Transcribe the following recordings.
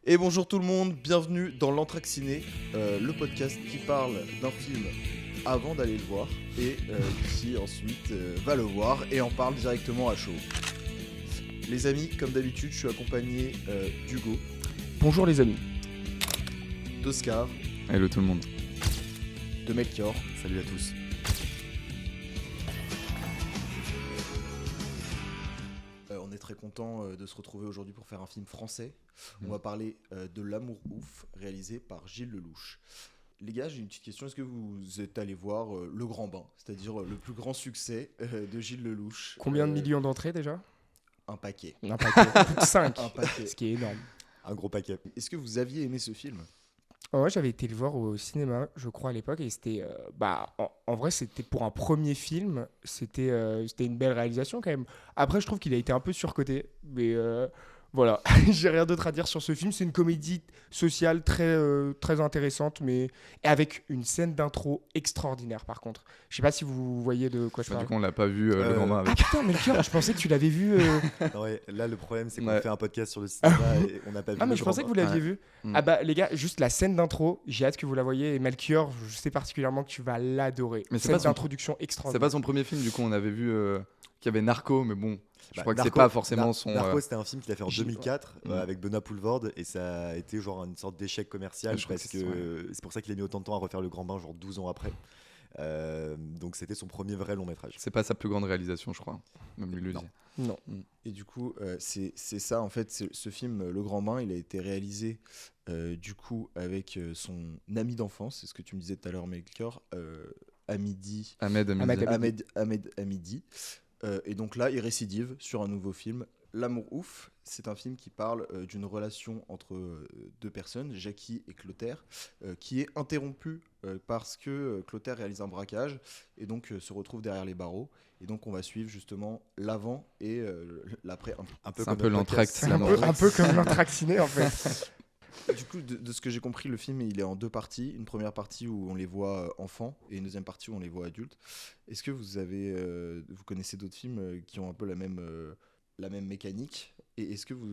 Et bonjour tout le monde, bienvenue dans l'Anthraciné, le podcast qui parle d'un film avant d'aller le voir et qui ensuite va le voir et en parle directement à chaud. Les amis, comme d'habitude, je suis accompagné d'Hugo, Bonjour les amis. d'Oscar, Hello tout le monde. de Melchior. Salut à tous. On est très content de se retrouver aujourd'hui pour faire un film français. On va parler de L'Amour ouf, réalisé par Gilles Lelouch. Les gars, j'ai une petite question. Est-ce que vous êtes allés voir Le Grand Bain, c'est-à-dire le plus grand succès de Gilles Lelouch? Combien de millions d'entrées déjà? Un paquet. Un paquet. Plus de 5. Un paquet. Ce qui est énorme. Un gros paquet. Est-ce que vous aviez aimé ce film? Ouais, j'avais été le voir au cinéma, je crois, à l'époque, et c'était, en vrai, c'était pour un premier film, c'était une belle réalisation quand même. Après, je trouve qu'il a été un peu surcoté, mais voilà, j'ai rien d'autre à dire sur ce film. C'est une comédie sociale très intéressante, mais et avec une scène d'intro extraordinaire. Par contre, je sais pas si vous voyez de quoi je Du parle. coup, on l'a pas vu le grand bain Ah avec. putain, Melchior, je pensais que tu l'avais vu. Ouais, là, le problème, c'est qu'on Ouais. fait un podcast sur le cinéma et on n'a pas vu. Ah mais le je grand pensais que bain. vous l'aviez Ouais. vu. Mm. Ah bah les gars, juste la scène d'intro, j'ai hâte que vous la voyez. Et Melchior, je sais particulièrement que tu vas l'adorer. Mais c'est Scène pas son- d'introduction C'est extraordinaire. pas son premier film, du coup, on avait vu qu'il y avait Narco, mais bon, je crois que c'est Narco- pas forcément son. Narco, c'était un film qu'il a fait en J'ai- 2004 Mm. avec Benoît Poelvoorde et ça a été genre une sorte d'échec commercial Je crois parce que que c'est pour ça qu'il a mis autant de temps à refaire Le Grand Bain, genre 12 ans après. Donc c'était son premier vrai long métrage. C'est pas sa plus grande réalisation, je crois. Même lui le Non. dit. Non. Et du coup, c'est ça en fait, ce film Le Grand Bain, il a été réalisé du coup avec son ami d'enfance, c'est ce que tu me disais tout à l'heure Melchior, Hamidi, Ahmed Hamidi. Ahmed Hamidi. Et donc là, il récidive sur un nouveau film, L'Amour ouf. C'est un film qui parle d'une relation entre deux personnes, Jackie et Clotaire, qui est interrompue parce que Clotaire réalise un braquage et donc se retrouve derrière les barreaux. Et donc on va suivre justement l'avant et l'après. C'est un peu comme notre l'entracte, podcast. c'est Un l'amour. peu, un peu comme l'Anthraciné en fait. Du coup, de ce que j'ai compris, le film il est en deux parties. Une première partie où on les voit enfants et une deuxième partie où on les voit adultes. Est-ce que vous connaissez d'autres films qui ont un peu la même mécanique? Et est-ce que vous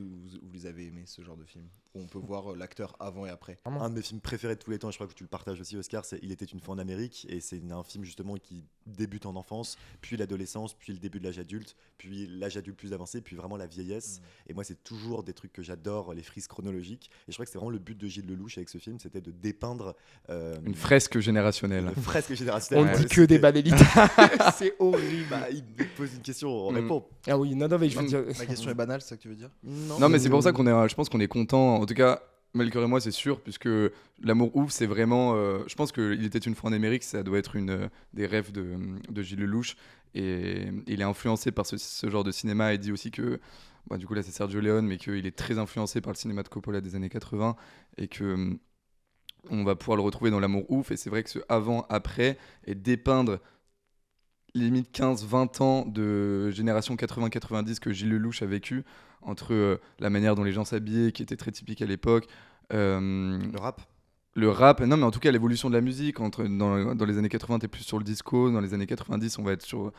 les avez aimés, ce genre de film où on peut voir l'acteur avant et après? Un de mes films préférés de tous les temps, je crois que tu le partages aussi, Oscar, c'est Il était une fois en Amérique. Et c'est un film justement qui débute en enfance, puis l'adolescence, puis le début de l'âge adulte, puis l'âge adulte plus avancé, puis vraiment la vieillesse. Et moi, c'est toujours des trucs que j'adore, les frises chronologiques. Et je crois que c'est vraiment le but de Gilles Lelouch avec ce film, c'était de dépeindre Une fresque générationnelle. une fresque On générationnelle. ne dit Ouais, que des c'était- banalités. C'est horrible. Bah, il me pose une question, on Mm. répond. Ah oui, non, mais je veux dire. Ma question est banale, c'est ça que tu veux dire? Non, mais c'est pour ça je pense qu'on est content. En tout cas, Melchior et moi, c'est sûr, puisque L'amour ouf, c'est vraiment. Je pense qu'il était une fois en Amérique, ça doit être des rêves de Gilles Lelouch. Et il est influencé par ce genre de cinéma. Il dit aussi que. Bah, du coup, là, c'est Sergio Leone, mais qu'il est très influencé par le cinéma de Coppola des années 80. Et que. On va pouvoir le retrouver dans L'amour ouf. Et c'est vrai que ce avant-après, et dépeindre limite 15-20 ans de génération 80-90 que Gilles Lelouch a vécu, entre la manière dont les gens s'habillaient, qui était très typique à l'époque, Le rap. le rap, non mais en tout cas l'évolution de la musique, dans les années 80 t'es plus sur le disco, dans les années 90 on va être sur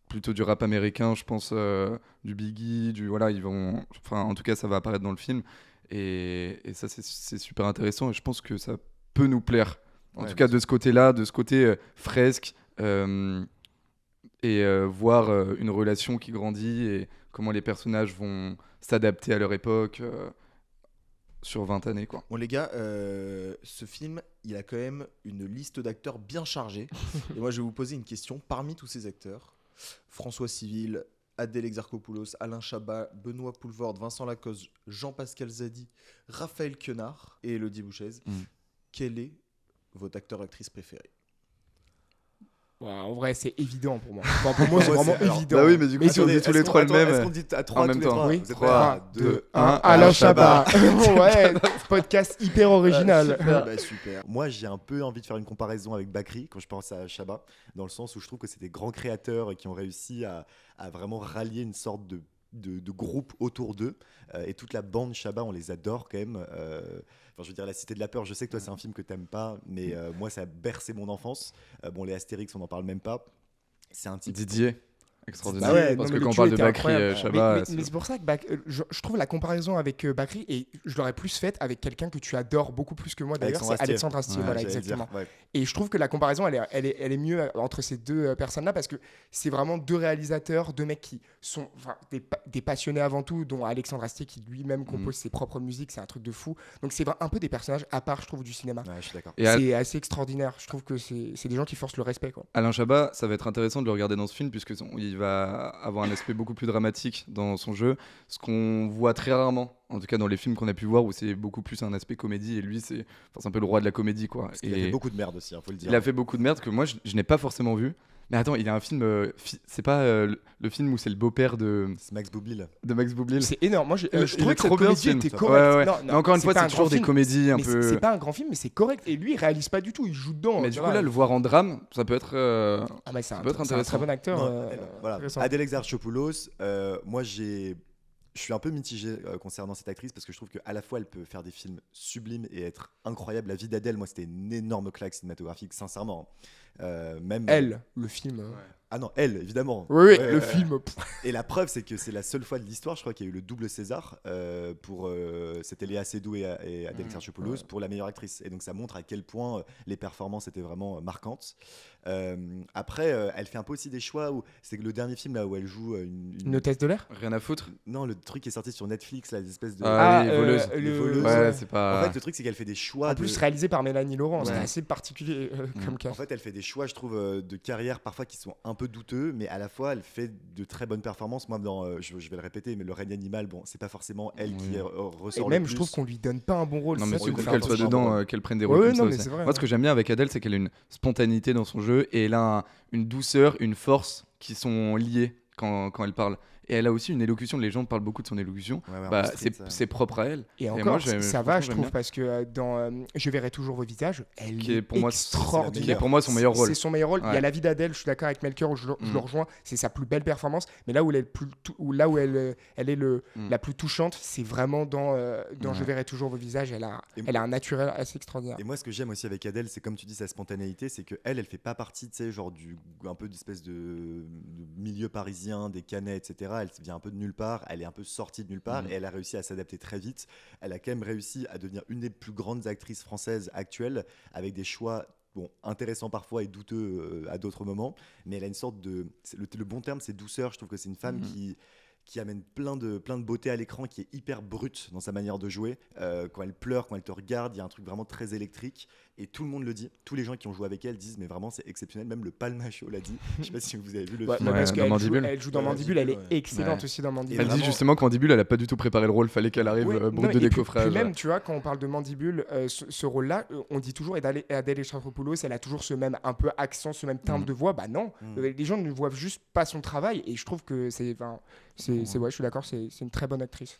plutôt du rap américain, je pense, du Biggie, voilà, en tout cas ça va apparaître dans le film, et ça c'est super intéressant, et je pense que ça peut nous plaire, en Ouais, tout cas bien de ce côté-là, de ce côté fresque, et voir une relation qui grandit et comment les personnages vont s'adapter à leur époque sur 20 années, quoi. Bon les gars, ce film, il a quand même une liste d'acteurs bien chargée. Et moi je vais vous poser une question. Parmi tous ces acteurs, François Civil, Adèle Exarchopoulos, Alain Chabat, Benoît Poelvoorde, Vincent Lacoste, Jean-Pascal Zadi, Raphaël Quenard et Élodie Bouchez, quel est votre acteur-actrice préféré? Ouais, en vrai, c'est évident pour moi. Enfin, pour moi, c'est Moi, vraiment c'est- alors, évident. bah oui, mais du coup, si on Attendez, dit tous est-ce les qu'on- trois le attends, même, Est-ce qu'on dit à trois en même tous les temps. trois Oui. Vous êtes 3, 2, Alain Chabat. Ouais, podcast hyper original. Bah, super. Moi, j'ai un peu envie de faire une comparaison avec Bakri quand je pense à Chabat, dans le sens où je trouve que c'est des grands créateurs qui ont réussi à vraiment rallier une sorte de groupe autour d'eux. Et toute la bande Chabat, on les adore quand même. Enfin, je veux dire, La Cité de la Peur, je sais que toi, c'est un film que t'aimes pas, mais moi, ça a bercé mon enfance. Bon, les Astérix, on n'en parle même pas. C'est un type. Didier. extraordinaire. Bah ouais, parce non, que mais quand on le parle duo de était Bakri incroyable. Chabat, Mais c'est pour ça que je trouve la comparaison avec Bakri, et je l'aurais plus faite avec quelqu'un que tu adores beaucoup plus que moi d'ailleurs, Alexandre c'est Alexandre Astier. Ouais, Voilà, j'allais exactement. dire, ouais. Et je trouve que la comparaison, elle est mieux entre ces deux personnes-là, parce que c'est vraiment deux réalisateurs, deux mecs qui sont des passionnés avant tout, dont Alexandre Astier qui lui-même compose ses propres musiques, c'est un truc de fou. Donc c'est un peu des personnages à part, je trouve, du cinéma. Ouais, je suis d'accord. Et C'est assez extraordinaire. Je trouve que c'est des gens qui forcent le respect, quoi. Alain Chabat, ça va être intéressant de le regarder dans ce film puisque il va avoir un aspect beaucoup plus dramatique dans son jeu, ce qu'on voit très rarement, en tout cas dans les films qu'on a pu voir où c'est beaucoup plus un aspect comédie et lui c'est un peu le roi de la comédie quoi. Parce qu'il a fait beaucoup de merde aussi, faut le dire. Il a fait beaucoup de merde que moi je n'ai pas forcément vu. Mais attends, il y a un film, c'est pas le film où c'est le beau-père C'est Max Boublil. de Max Boublil. C'est énorme. Moi, je Il trouvais est que cette trop bien, comédie ce film. était Ouais, correcte. ouais. Non, Mais encore une fois, pas c'est un toujours grand des film, comédies un mais peu. c'est pas un grand film, mais c'est correct. Et lui, il réalise pas du tout, il joue dedans. Mais tu du coup vois. là, le voir en drame, ça peut être. Ah, mais c'est ça un, peut être c'est un intéressant. très bon acteur. Non, voilà. intéressant. Adèle Exarchopoulos, moi je suis un peu mitigé concernant cette actrice parce que je trouve qu'à la fois elle peut faire des films sublimes et être incroyable. La vie d'Adèle, moi c'était une énorme claque cinématographique, sincèrement. Même Elle, le film. Ah non, elle, évidemment. Oui, oui, Ouais, le ouais. film. Et la preuve, c'est que c'est la seule fois de l'histoire, je crois, qu'il y a eu le double César pour. C'était Léa Seydoux et Adèle Exarchopoulos pour la meilleure actrice. Et donc ça montre à quel point les performances étaient vraiment marquantes. Après, elle fait un peu aussi des choix où c'est que le dernier film là où elle joue Une hôtesse de l'air. Rien à foutre. Non, le truc qui est sorti sur Netflix, là, des espèces de. Ah, oui, voleuse. les voleuses. Ouais, c'est pas. En fait, le truc, c'est qu'elle fait des choix. En plus, réalisé par Mélanie Laurent. C'était Ouais. assez particulier comme cas. En fait, elle fait des choix, je trouve, de carrière parfois qui sont un peu douteux, mais à la fois, elle fait de très bonnes performances. Moi, dans, je vais le répéter, mais Le règne animal, bon, c'est pas forcément elle qui Et ressort même, le plus. je trouve qu'on lui donne pas un bon rôle. Non, c'est mais ça c'est qui me cool fait qu'elle un soit peu chier. dedans, qu'elle prenne des Ouais, rôles ouais, comme non, ça mais aussi. c'est vrai, Moi, ce que j'aime bien avec Adèle, c'est qu'elle a une spontanéité dans son jeu et elle a une douceur, une force qui sont liées quand elle parle. Et elle a aussi une élocution, les gens parlent beaucoup de son élocution. Ouais, ouais, un Bah, peu street, ça. c'est propre à elle. Et moi, encore, j'aime- ça va, franchement, je j'aime trouve, bien. parce que dans Je verrai toujours vos visages, elle Qui est pour moi, extraordinaire. qui est pour moi son meilleur rôle. C'est son meilleur rôle. Il y Ouais. a La vie d'Adèle, je suis d'accord avec Melchior, où je le rejoins, c'est sa plus belle performance. Mais là où elle est, là où elle est la plus touchante, c'est vraiment dans Je Ouais. verrai toujours vos visages. Elle a un naturel assez extraordinaire. Et moi, ce que j'aime aussi avec Adèle, c'est comme tu dis, sa spontanéité, c'est que elle fait pas partie, tu sais, genre un peu d'espèce de milieu parisien, des Canets, etc. Elle vient un peu de nulle part, elle est un peu sortie de nulle part, et elle a réussi à s'adapter très vite. Elle a quand même réussi à devenir une des plus grandes actrices françaises actuelles, avec des choix intéressants parfois et douteux à d'autres moments. Mais elle a une sorte de, le bon terme, c'est douceur. Je trouve que c'est une femme qui amène plein de beauté à l'écran, qui est hyper brute dans sa manière de jouer. Quand elle pleure, quand elle te regarde, il y a un truc vraiment très électrique. Et tout le monde le dit. Tous les gens qui ont joué avec elle disent, mais vraiment, c'est exceptionnel. Même le Palmacho l'a dit. Je sais pas si vous avez vu le Ouais, film. parce dans qu'elle Mandibule. elle joue dans Ouais, Mandibule, elle est ouais. excellente Ouais. aussi dans Mandibule. Elle dit vraiment- justement qu'en début, elle a pas du tout préparé le rôle, fallait qu'elle arrive Oui, non, brute de et puis- décoffrage. Puis même, tu vois, quand on parle de Mandibule, ce rôle-là, on dit toujours Adèle Exarchopoulos, elle a toujours ce même un peu accent, ce même timbre de voix. Bah non, les gens ne voient juste pas son travail. Et je trouve que c'est ouais, je suis d'accord, c'est une très bonne actrice.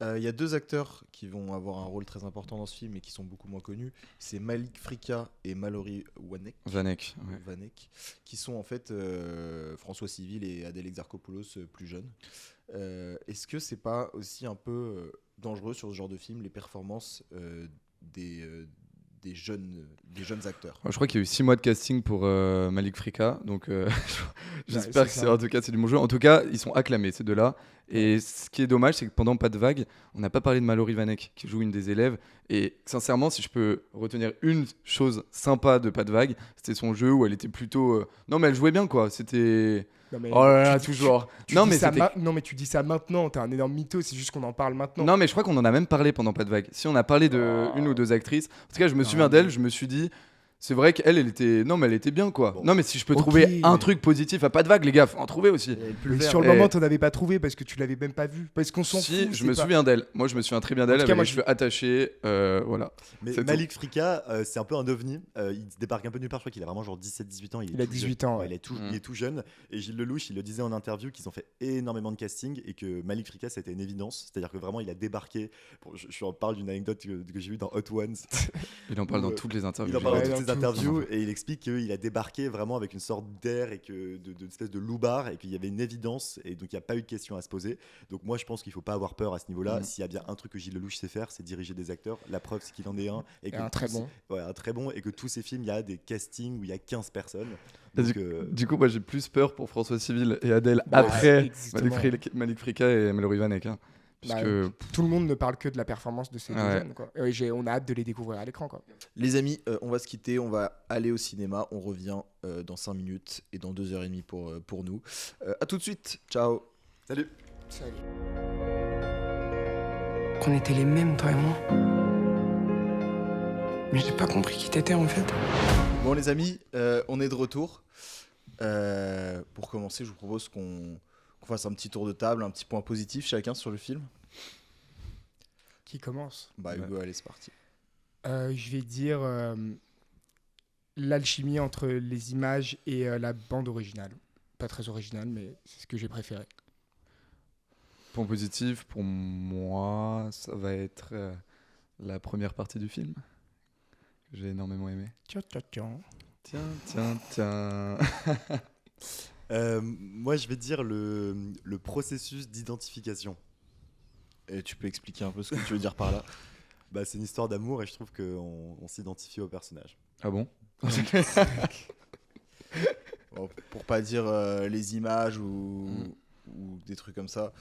Il y a deux acteurs qui vont avoir un rôle très important dans ce film et qui sont beaucoup moins connus. C'est Malik Frika et Mallory Vanek. Ouais. Vanek, qui sont en fait François Civil et Adèle Exarchopoulos plus jeunes. Est-ce que c'est pas aussi un peu dangereux sur ce genre de film, les performances des jeunes acteurs? Je crois qu'il y a eu 6 mois de casting pour Malik Frika, donc j'espère que c'est c'est ça. en tout cas c'est du bon jeu. En tout cas, ils sont acclamés ces deux-là. Et ce qui est dommage, c'est que pendant Pas de vague, on n'a pas parlé de Mallory Vanek qui joue une des élèves. Et sincèrement, si je peux retenir une chose sympa de Pas de vague, c'était son jeu où elle était plutôt. Non, mais elle jouait bien quoi. C'était. Non, mais Oh là là, tu- toujours. tu Non dis mais ça c'était. non, mais tu dis ça maintenant, t'es un énorme mytho, c'est juste qu'on en parle maintenant. Non, mais je crois qu'on en a même parlé pendant Pas de vague. Si on a parlé de une ou deux actrices, en tout cas, je me souviens d'elle, je me suis dit, c'est vrai qu'elle, elle était. Non, mais elle était bien quoi. Bon. Non, mais si je peux Ok, trouver un mais- truc positif à Pas de vague, les gars, faut en trouver aussi. Mais sur le Et- moment, t'en avais pas trouvé parce que tu l'avais même pas vu. Parce qu'on s'en Si, fout. je c'est me pas- souviens d'elle. Moi, je me souviens très bien d'elle, tout cas, avec moi, les cheveux attachés. Voilà. Mais C'est Malik Frika, c'est un peu un ovni. Il débarque un peu de nulle part. Je crois qu'il a vraiment genre 17-18 ans. Il a tout 18 jeune. ans, Ouais, ouais. il est tout jeune. Et Gilles Lelouch, il le disait en interview qu'ils ont fait énormément de casting et que Malik Frika, c'était une évidence. C'est-à-dire que vraiment, il a débarqué. Je en parle d'une anecdote que j'ai vue dans Hot Ones. Il en parle Ou, dans toutes les interviews. Il en parle dans Ouais, toutes dans ses ses interviews et il explique qu'il a débarqué vraiment avec une sorte d'air et d'une espèce de loupard et qu'il y avait une évidence et donc il n'y a pas eu de question à se poser. Donc moi je pense qu'il ne faut pas avoir peur à ce niveau-là. S'il y a bien un truc que Gilles Lelouch sait faire, c'est diriger des acteurs. La preuve c'est qu'il en est un. Et un très bon. Ouais, un très bon et que tous ces films, il y a des castings où il y a 15 personnes. Du coup, moi j'ai plus peur pour François Civil et Adèle après Malik Frika et Mallory Vanek. Hein, puisque... tout le monde ne parle que de la performance de ces deux jeunes. Quoi. On a hâte de les découvrir à l'écran. Quoi. Les amis, on va se quitter, on va aller au cinéma. On revient dans 5 minutes et dans 2h30 pour nous. À tout de suite, ciao. Salut. Qu'on était les mêmes, toi et moi. Mais j'ai pas compris qui t'étais en fait. Bon les amis, on est de retour. Pour commencer, je vous propose qu'on fasse un petit tour de table, un petit point positif chacun sur le film. Qui commence ? Hugo, allez, c'est parti. Je vais dire l'alchimie entre les images et la bande originale. Pas très originale, mais c'est ce que j'ai préféré. Point positif, pour moi, ça va être la première partie du film, que j'ai énormément aimé. Tiens. Moi, je vais dire le processus d'identification. Et tu peux expliquer un peu ce que tu veux dire par là ? C'est une histoire d'amour et je trouve qu'on s'identifie au personnage. Ah bon ? Bon, pour pas dire les images ou des trucs comme ça,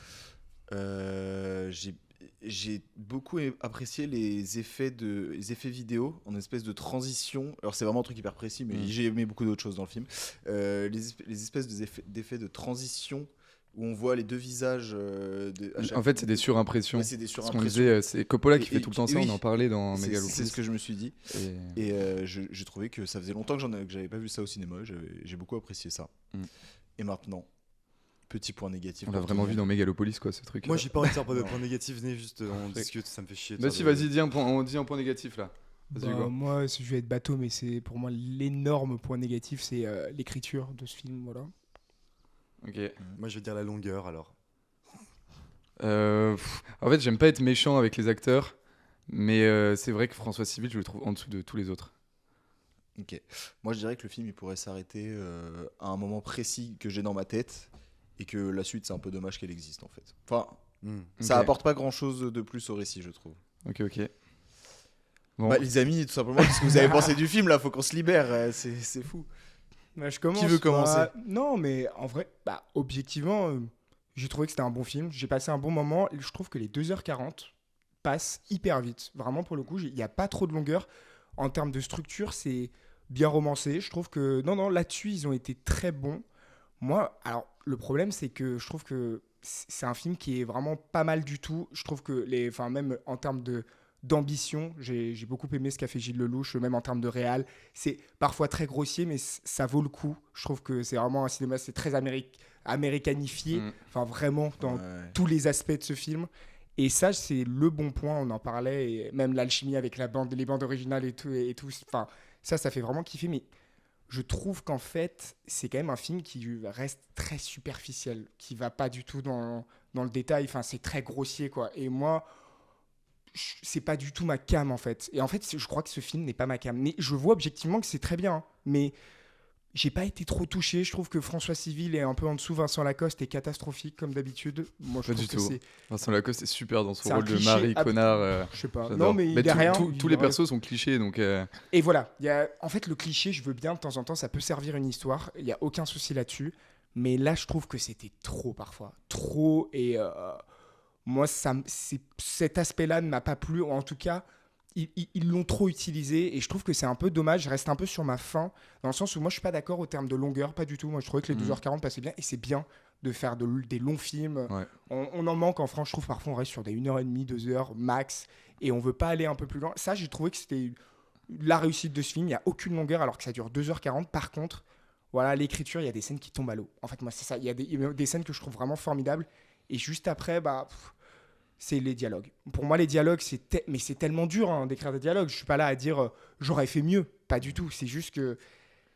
j'ai beaucoup apprécié les effets vidéo en espèce de transition. Alors c'est vraiment un truc hyper précis, mais j'ai aimé beaucoup d'autres choses dans le film. Les espèces d'effets de transition où on voit les deux visages. En fait, c'est des surimpressions. Ouais, c'est des surimpressions. Ce qu'on disait, c'est Coppola qui fait tout le temps ça. On en parlait dans Megalopolis. C'est ce que je me suis dit. Et j'ai trouvé que ça faisait longtemps que j'avais pas vu ça au cinéma. J'ai beaucoup apprécié ça. Et maintenant, petit point négatif. On l'a vraiment vu dans Megalopolis, quoi, ce truc. Moi, j'ai pas envie de faire de point négatif. Venez juste, on discute, ça me fait chier. Si, vas-y, on dit un point négatif là. Moi, je vais être bateau, mais c'est pour moi l'énorme point négatif, c'est l'écriture de ce film, voilà. Ok. Moi, je vais dire la longueur alors. En fait, j'aime pas être méchant avec les acteurs, mais c'est vrai que François Civil, je le trouve en dessous de tous les autres. Ok. Moi, je dirais que le film, il pourrait s'arrêter à un moment précis que j'ai dans ma tête. Et que la suite, c'est un peu dommage qu'elle existe en fait. Enfin, ça apporte pas grand chose de plus au récit, je trouve. Ok. Bon. Les amis, tout simplement, qu'est-ce que vous avez pensé du film là ? Faut qu'on se libère, c'est fou. Je commence. Qui veut commencer ? Non, mais en vrai, objectivement, j'ai trouvé que c'était un bon film. J'ai passé un bon moment. Je trouve que les 2h40 passent hyper vite. Vraiment, pour le coup, il n'y a pas trop de longueur. En termes de structure, c'est bien romancé. Je trouve que, non, là-dessus, ils ont été très bons. Moi, alors, le problème, c'est que je trouve que c'est un film qui est vraiment pas mal du tout. Je trouve que, même en termes d'ambition, j'ai beaucoup aimé ce qu'a fait Gilles Lelouch, même en termes de réal. C'est parfois très grossier, mais ça vaut le coup. Je trouve que c'est vraiment un cinéma, c'est très américanifié, vraiment dans tous les aspects de ce film. Et ça, c'est le bon point, on en parlait, et même l'alchimie avec les bandes originales et tout. Ça fait vraiment kiffer, mais je trouve qu'en fait, c'est quand même un film qui reste très superficiel, qui va pas du tout dans le détail. C'est très grossier, quoi. Et moi, c'est pas du tout ma came, en fait. Et en fait, je crois que ce film n'est pas ma came. Mais je vois objectivement que c'est très bien. Mais j'ai pas été trop touché. Je trouve que François Civil est un peu en dessous. Vincent Lacoste est catastrophique, comme d'habitude. Moi, je pas trouve du que tout. Vincent Lacoste est super dans son rôle de cliché, mari connard. Je sais pas. J'adore. Non, mais il est rien. Tous les persos sont clichés, donc. Et voilà. En fait, le cliché, je veux bien de temps en temps, ça peut servir une histoire. Il y a aucun souci là-dessus. Mais là, je trouve que c'était trop parfois. Trop. Et moi, cet aspect-là ne m'a pas plu. En tout cas, ils l'ont trop utilisé. Et je trouve que c'est un peu dommage. Je reste un peu sur ma faim. Dans le sens où moi, je suis pas d'accord au terme de longueur. Pas du tout. Moi, je trouvais que les 2h40 passaient bien. Et c'est bien de faire des longs films. Ouais. On en manque en France. Je trouve parfois on reste sur des 1h30, 2h max. Et on veut pas aller un peu plus loin. Ça, j'ai trouvé que c'était la réussite de ce film. Il n'y a aucune longueur alors que ça dure 2h40. Par contre, voilà, l'écriture, il y a des scènes qui tombent à l'eau. En fait, moi, c'est ça. Il y a des scènes que je trouve vraiment formidables. Et juste après, c'est les dialogues. Pour moi, les dialogues, c'est tellement dur d'écrire des dialogues. Je suis pas là à dire j'aurais fait mieux. Pas du tout. C'est juste que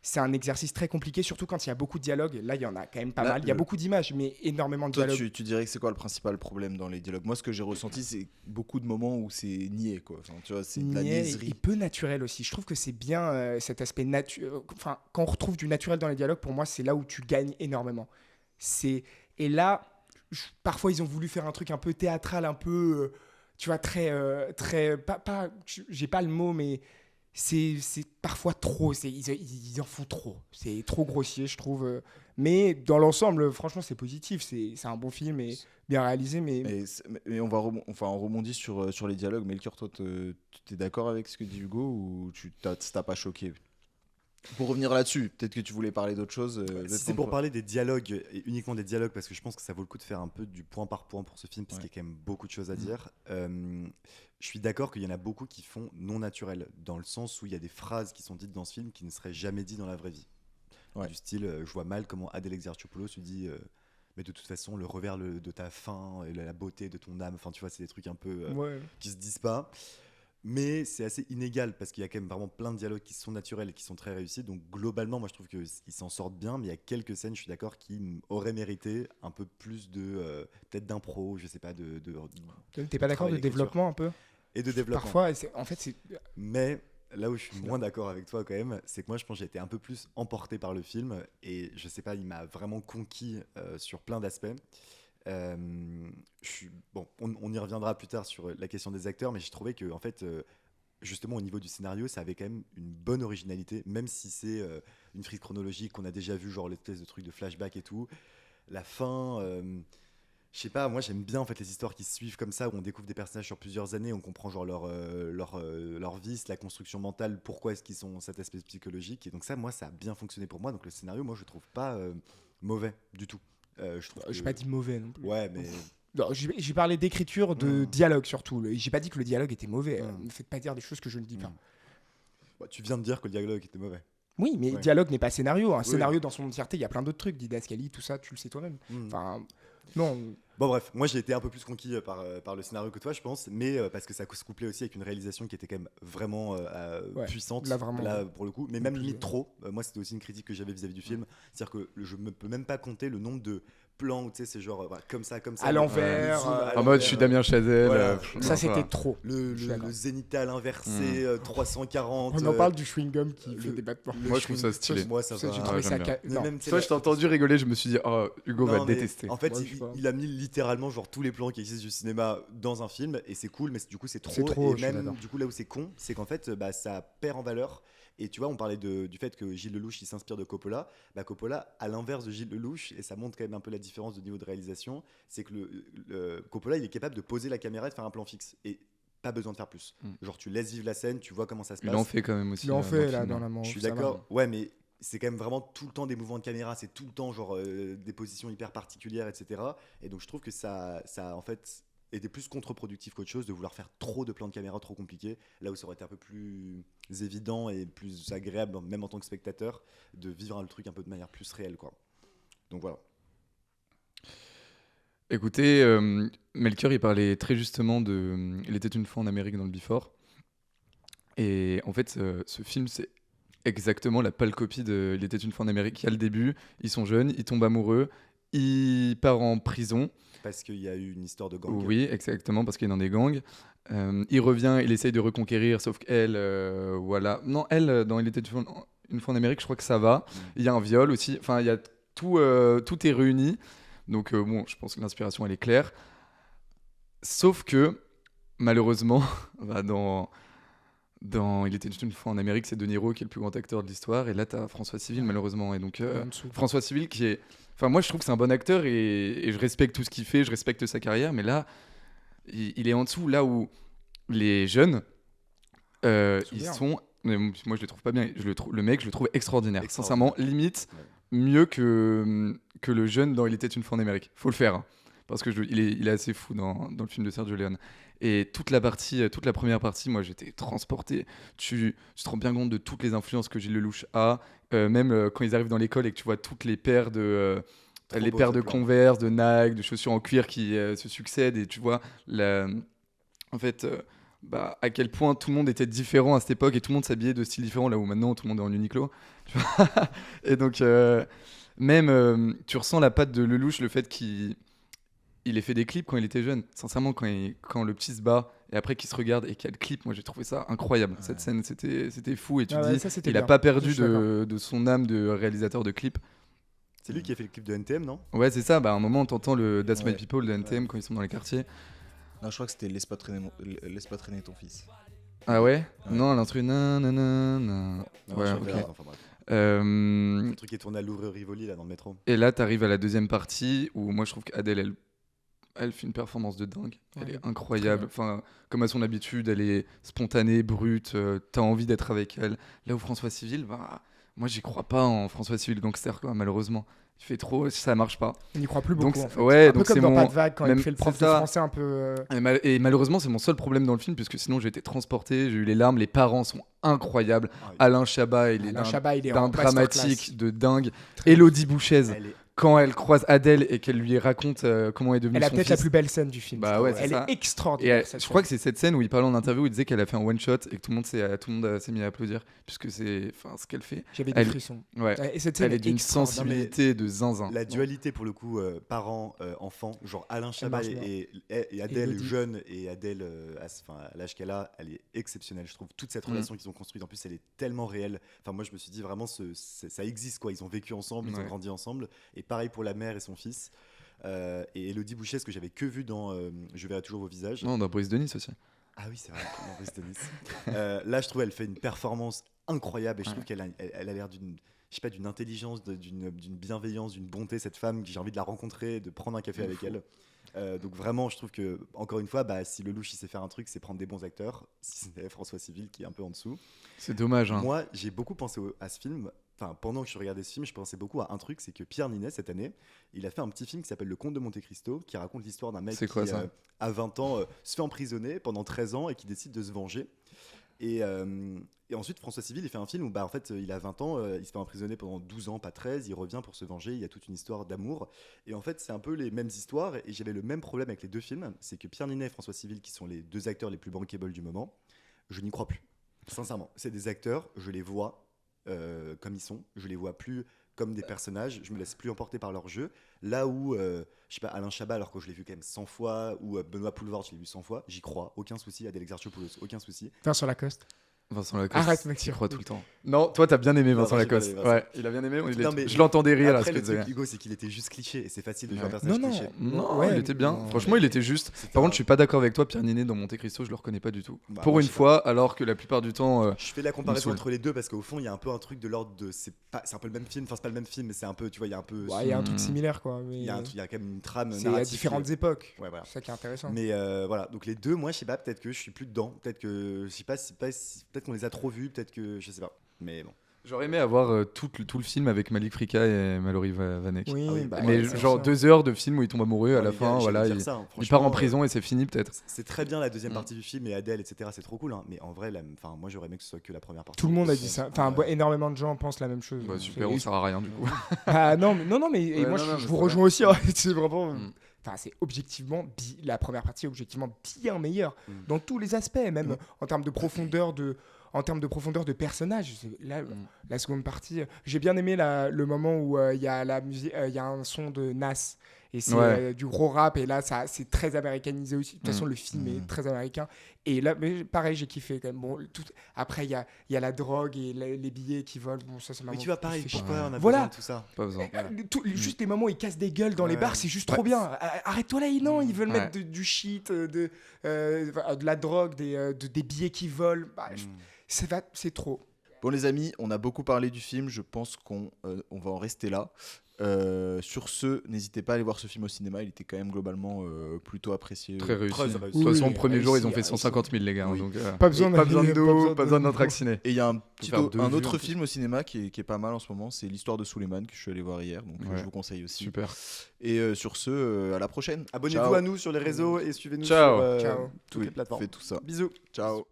c'est un exercice très compliqué, surtout quand il y a beaucoup de dialogues. Là, il y en a quand même pas Là, mal. Il y a beaucoup d'images, mais énormément de Toi, dialogues. tu dirais que c'est quoi le principal problème dans les dialogues? Moi, ce que j'ai ressenti, c'est beaucoup de moments où c'est niais, quoi. Enfin, tu vois, c'est de la Niais niaiserie. et peu naturel aussi. Je trouve que c'est bien cet aspect naturel. Enfin, quand on retrouve du naturel dans les dialogues, pour moi, c'est là où tu gagnes énormément. Et là, parfois, ils ont voulu faire un truc un peu théâtral, un peu, tu vois, très, j'ai pas le mot, mais c'est parfois trop. Ils en font trop. C'est trop grossier, je trouve. Mais dans l'ensemble, franchement, c'est positif. C'est un bon film et bien réalisé, mais Mais on rebondit sur les dialogues. Melchior, toi, tu es d'accord avec ce que dit Hugo ou ça t'a pas choqué? Pour revenir là-dessus, peut-être que tu voulais parler d'autre chose. Si c'est pour parler des dialogues, et uniquement des dialogues, parce que je pense que ça vaut le coup de faire un peu du point par point pour ce film, parce qu'il y a quand même beaucoup de choses à dire. Je suis d'accord qu'il y en a beaucoup qui font non naturel, dans le sens où il y a des phrases qui sont dites dans ce film qui ne seraient jamais dites dans la vraie vie. Du style, je vois mal comment Adèle Exarchopoulos se dit mais de toute façon, le revers de ta faim et la beauté de ton âme, enfin tu vois, c'est des trucs un peu qui se disent pas. Mais c'est assez inégal parce qu'il y a quand même vraiment plein de dialogues qui sont naturels et qui sont très réussis. Donc globalement, moi je trouve qu'ils s'en sortent bien, mais il y a quelques scènes, je suis d'accord, qui auraient mérité un peu plus de peut-être d'impro, je sais pas, t'es pas d'accord de développement un peu? Et de développement. Parfois, en fait, c'est. Mais là où je suis moins d'accord avec toi quand même, c'est que moi je pense que j'ai été un peu plus emporté par le film et je sais pas, il m'a vraiment conquis sur plein d'aspects. Bon, on y reviendra plus tard sur la question des acteurs, mais j'ai trouvé que en fait, justement au niveau du scénario, ça avait quand même une bonne originalité, même si c'est une frise chronologique qu'on a déjà vu, genre l'espèce de truc de flashback et tout. La fin, je sais pas, moi j'aime bien en fait les histoires qui se suivent comme ça, où on découvre des personnages sur plusieurs années, on comprend genre leur vice, la construction mentale, pourquoi est-ce qu'ils sont cet aspect psychologique, et donc ça, moi ça a bien fonctionné pour moi, donc le scénario, moi je le trouve pas mauvais du tout. J'ai pas dit mauvais non plus. Ouais, mais. Non, j'ai parlé d'écriture, de dialogue surtout. J'ai pas dit que le dialogue était mauvais. Ne faites pas dire des choses que je ne dis pas. Bah, tu viens de dire que le dialogue était mauvais. Oui, mais dialogue n'est pas scénario. Un scénario dans son entièreté, il y a plein d'autres trucs, didascalie, tout ça, tu le sais toi-même. Enfin, non. Bon bref, moi j'ai été un peu plus conquis par le scénario que toi, je pense, mais parce que ça se couplait aussi avec une réalisation qui était quand même vraiment puissante, là, vraiment, pour le coup, mais même limite trop. Moi c'était aussi une critique que j'avais vis-à-vis du film, c'est-à-dire que je ne peux même pas compter le nombre de plans où tu sais c'est genre comme ça à l'envers, en mode je suis Damien Chazelle, voilà. Ça c'était trop. Le zénithal inversé, 340. On en parle du chewing-gum qui fait des battements. Moi je trouve ça stylé. Moi ça va. J'ai trouvé ça Toi je t'ai entendu rigoler, je me suis dit oh Hugo va détester. En fait il a mis littéralement genre tous les plans qui existent du cinéma dans un film et c'est cool, mais du coup c'est trop, et même du coup là où c'est con, c'est qu'en fait ça perd en valeur. Et tu vois, on parlait du fait que Gilles Lelouch il s'inspire de Coppola. Coppola, à l'inverse de Gilles Lelouch, et ça montre quand même un peu la différence de niveau de réalisation, c'est que Coppola il est capable de poser la caméra et de faire un plan fixe. Et pas besoin de faire plus. Genre tu laisses vivre la scène, tu vois comment ça se passe. Il en fait quand même aussi. Il en fait là dans la mort. Je suis d'accord. Ouais, mais c'est quand même vraiment tout le temps des mouvements de caméra, c'est tout le temps genre des positions hyper particulières, etc. Et donc je trouve que ça en fait était plus contre-productif qu'autre chose de vouloir faire trop de plans de caméra trop compliqués, là où ça aurait été un peu plus évident et plus agréable, même en tant que spectateur, de vivre le truc un peu de manière plus réelle, quoi. Donc voilà. Écoutez, Melchior il parlait très justement de Il était une fois en Amérique dans le Before, et en fait ce film c'est exactement la pâle copie de Il était une fois en Amérique. Il y a le début, ils sont jeunes, ils tombent amoureux, il part en prison. Parce qu'il y a eu une histoire de gang. Oui, exactement, parce qu'il est dans des gangs. Il revient, il essaye de reconquérir, sauf qu'elle, voilà. Non, elle, dans Il était une fois en Amérique, je crois que ça va. Il y a un viol aussi. Enfin, il y a tout est réuni. Donc, bon, je pense que l'inspiration, elle est claire. Sauf que, malheureusement, dans Il était une fois en Amérique, c'est De Niro qui est le plus grand acteur de l'histoire. Et là, tu as François Civil, malheureusement. Et donc, François Civil qui est... Enfin, moi, je trouve que c'est un bon acteur et je respecte tout ce qu'il fait, je respecte sa carrière. Mais là, il est en dessous. Là où les jeunes, ils sont... Mais moi, je le trouve pas bien. Le mec, je le trouve extraordinaire. Sincèrement, limite mieux que le jeune dans Il était une fois en Amérique. Faut le faire. Hein, parce que il est assez fou dans le film de Sergio Leone. Et toute la première partie, moi j'étais transporté. Tu te rends bien compte de toutes les influences que Gilles Lelouch a, même quand ils arrivent dans l'école et que tu vois toutes les paires de Converse, de Nike, de chaussures en cuir qui se succèdent, et tu vois en fait à quel point tout le monde était différent à cette époque et tout le monde s'habillait de styles différents, là où maintenant tout le monde est en Uniqlo. Tu vois. Et donc, tu ressens la patte de Lelouch, le fait qu'il ait fait des clips quand il était jeune. Sincèrement, quand le petit se bat et après qu'il se regarde et qu'il y a le clip, moi j'ai trouvé ça incroyable. Cette scène, c'était fou. Et tu te dis, ça, il bien. a pas perdu Je suis d'accord. de son âme de réalisateur de clips. C'est lui qui a fait le clip de NTM, non? Ouais, c'est ça. À un moment, t'entends le That's My Ouais. People de NTM quand ils sont dans les quartiers. Non, je crois que c'était laisse pas traîner ton fils. Ah ouais, Ouais. Non, l'instru nanana. Non, Ouais, je ok. regarde, enfin, bref. Euh, Le truc qui est tourné à Louvre-Rivoli, là, dans le métro. Et là, t'arrives à la deuxième partie où moi je trouve qu'Adèle, elle fait une performance de dingue. Elle Ouais. est incroyable. Enfin, comme à son habitude, elle est spontanée, brute. T'as envie d'être avec elle. Là où François Civil, moi j'y crois pas en François Civil gangster, quoi, malheureusement. Il fait trop, ça marche pas. On n'y croit plus Donc, beaucoup. En fait. ouais, un peu donc comme c'est dans mon- Pas de vague quand il même- fait le prof c'est de ça. français un peu. Et malheureusement, c'est mon seul problème dans le film, puisque sinon j'ai été transporté, j'ai eu les larmes. Les parents sont incroyables. Ah oui. Alain Chabat, il est Alain d'un Chabat, il est d'un en dramatique masterclass. de dingue. Très Élodie Bouchez, Elle est quand elle croise Adèle et qu'elle lui raconte comment est devenue Elle a son peut-être fils. la plus belle scène du film. Bah ouais, c'est elle ça. est Et extraordinaire. cette je crois scène. que c'est cette scène où il parlait en interview, il disait qu'elle a fait un one shot et que tout le monde s'est mis à applaudir, puisque c'est ce qu'elle fait. J'avais des elle- frissons. Ouais. Et cette scène Elle est d'une extraordinaire. sensibilité de zinzin. La dualité pour le coup, parents-enfants, genre Alain Chabat marche bien. et Adèle Élodie. jeune et Adèle à l'âge qu'elle a, elle est exceptionnelle. Je trouve toute cette relation qu'ils ont construite, en plus elle est tellement réelle. Enfin moi je me suis dit vraiment ça existe quoi. Ils ont vécu ensemble, ils ont Ouais. grandi ensemble. Et pareil pour la mère et son fils. Et Élodie Bouchez, ce que j'avais que vu dans Je verrai toujours vos visages. Non, dans Boris Denis aussi. Ah oui, c'est vrai, dans Brice de Nice. Là, je trouve elle fait une performance incroyable et je trouve qu'elle a l'air d'une, je sais pas, d'une intelligence, d'une bienveillance, d'une bonté, cette femme, que j'ai envie de la rencontrer, de prendre un café avec elle. Donc vraiment, je trouve que, encore une fois, si Lelouch il sait faire un truc, c'est prendre des bons acteurs. Si c'était François Civil qui est un peu en dessous. C'est dommage. Hein. Moi, j'ai beaucoup pensé à ce film. Enfin, pendant que je regardais ce film, je pensais beaucoup à un truc, c'est que Pierre Ninet, cette année, il a fait un petit film qui s'appelle Le Comte de Monte-Cristo, qui raconte l'histoire d'un mec C'est quoi, qui, ça à 20 ans, se fait emprisonner pendant 13 ans et qui décide de se venger. Et ensuite, François Civil, il fait un film où, en fait, il a 20 ans, il se fait emprisonner pendant 12 ans, pas 13, il revient pour se venger, il y a toute une histoire d'amour. Et en fait, c'est un peu les mêmes histoires, et j'avais le même problème avec les deux films, c'est que Pierre Ninet et François Civil, qui sont les deux acteurs les plus bankable du moment, je n'y crois plus. Sincèrement, c'est des acteurs, je les vois comme ils sont, je les vois plus comme des personnages, je me laisse plus emporter par leur jeu. Là où, je sais pas, Alain Chabat, alors que je l'ai vu quand même 100 fois, ou Benoît Poelvoort, je l'ai vu 100 fois, j'y crois, aucun souci. Adèle Exarchopoulos, aucun souci. Vincent Lacoste. Vincent Lacoste. Arrête, mec, tu tu crois tout le temps. Non, toi, t'as bien aimé Vincent moi, j'ai bien Lacoste. aimé Vincent. Ouais, il a bien aimé. Non, mais je l'entendais rire là, ce Après, que le tu disais. truc, Hugo, c'est qu'il était juste cliché, et c'est facile de jouer un Ouais. personnage Non, non. cliché. Non, Ouais, il était bien. non. Franchement, il était juste. C'était Par un- contre, je suis pas d'accord avec toi, Pierre Ninet dans Monte Cristo, je le reconnais pas du tout. Bah, Pour moi, une je sais fois, alors que la plupart du temps, Je fais la comparaison saoule. entre les deux parce qu'au fond, il y a un peu un truc de l'ordre de. C'est un peu le même film, enfin, c'est pas le même film, mais c'est un peu, tu vois, il y a un peu. Ouais, il y a un truc similaire, quoi. Mais il y a quand même une trame c'est à narrative. différentes époques. Ouais, voilà. C'est ça qui est intéressant. Mais voilà, donc les deux, moi je sais pas, peut-être que je suis plus dedans, peut-être que je sais pas, peut-être qu'on les a trop vus, peut-être que je sais pas, mais bon. j'aurais aimé avoir tout le film avec Malik Frika et Mallory Vanek. Oui, Ah oui, bah, Mais ouais, c'est genre ça. 2 heures de film où il tombe amoureux à Ouais, la les fin, gars, voilà, j'allais dire il, ça, hein. il part en Franchement, prison et c'est fini peut-être. C'est très bien la deuxième Mm. partie du film et Adèle, etc. C'est trop cool, hein. Mais en vrai, moi j'aurais aimé que ce soit que la première partie. Tout le monde a dit ça. Enfin, Ouais. énormément de gens pensent la même chose. Bah, C'est- super, on sert à rien du coup. Ah non, mais et Ouais, moi non, non, je mais vous c'est rejoins aussi. hein. C'est vraiment. Mm. Enfin, c'est objectivement la première partie est objectivement bien meilleure Mm. dans tous les aspects, même en termes de profondeur de personnages. Là, la seconde partie, j'ai bien aimé le moment où il y a la musique, il y a un son de Nas. Et c'est Ouais. du gros rap, et là, c'est très américanisé aussi. De toute façon, le film est très américain. Et là, mais pareil, j'ai kiffé quand même. Bon, après, il y a la drogue et les billets qui volent. Bon, ça m'a Mais tu vois, pareil, fait chier. pourquoi on a Voilà. besoin de tout ça? Pas besoin. Juste les moments où ils cassent des gueules dans les Ouais. bars, c'est juste Ouais. trop bien. Arrête-toi là, non, ils veulent Ouais. mettre du shit, de la drogue, des billets qui volent. Bah, c'est trop. Bon les amis, on a beaucoup parlé du film, je pense qu'on va en rester là. Sur ce, n'hésitez pas à aller voir ce film au cinéma, il était quand même globalement plutôt apprécié. Très réussi. Très De réussi. toute façon, Oui, le premier jour, ils ont fait réussi, 150 000 les gars. Oui. Donc, Pas besoin pas besoin de d'aller- nous, pas besoin de notre ciné. Et il y a un faire deux vues, en autre plus. film au cinéma qui est pas mal en ce moment, c'est l'histoire de Suleiman que je suis allé voir hier, donc Ouais. je vous conseille aussi. Super. Et sur ce, à la prochaine. Abonnez-vous Ciao. à nous sur les réseaux et suivez-nous Ciao. sur Ciao. toutes les plateformes. Faites tout ça. Bisous. Ciao.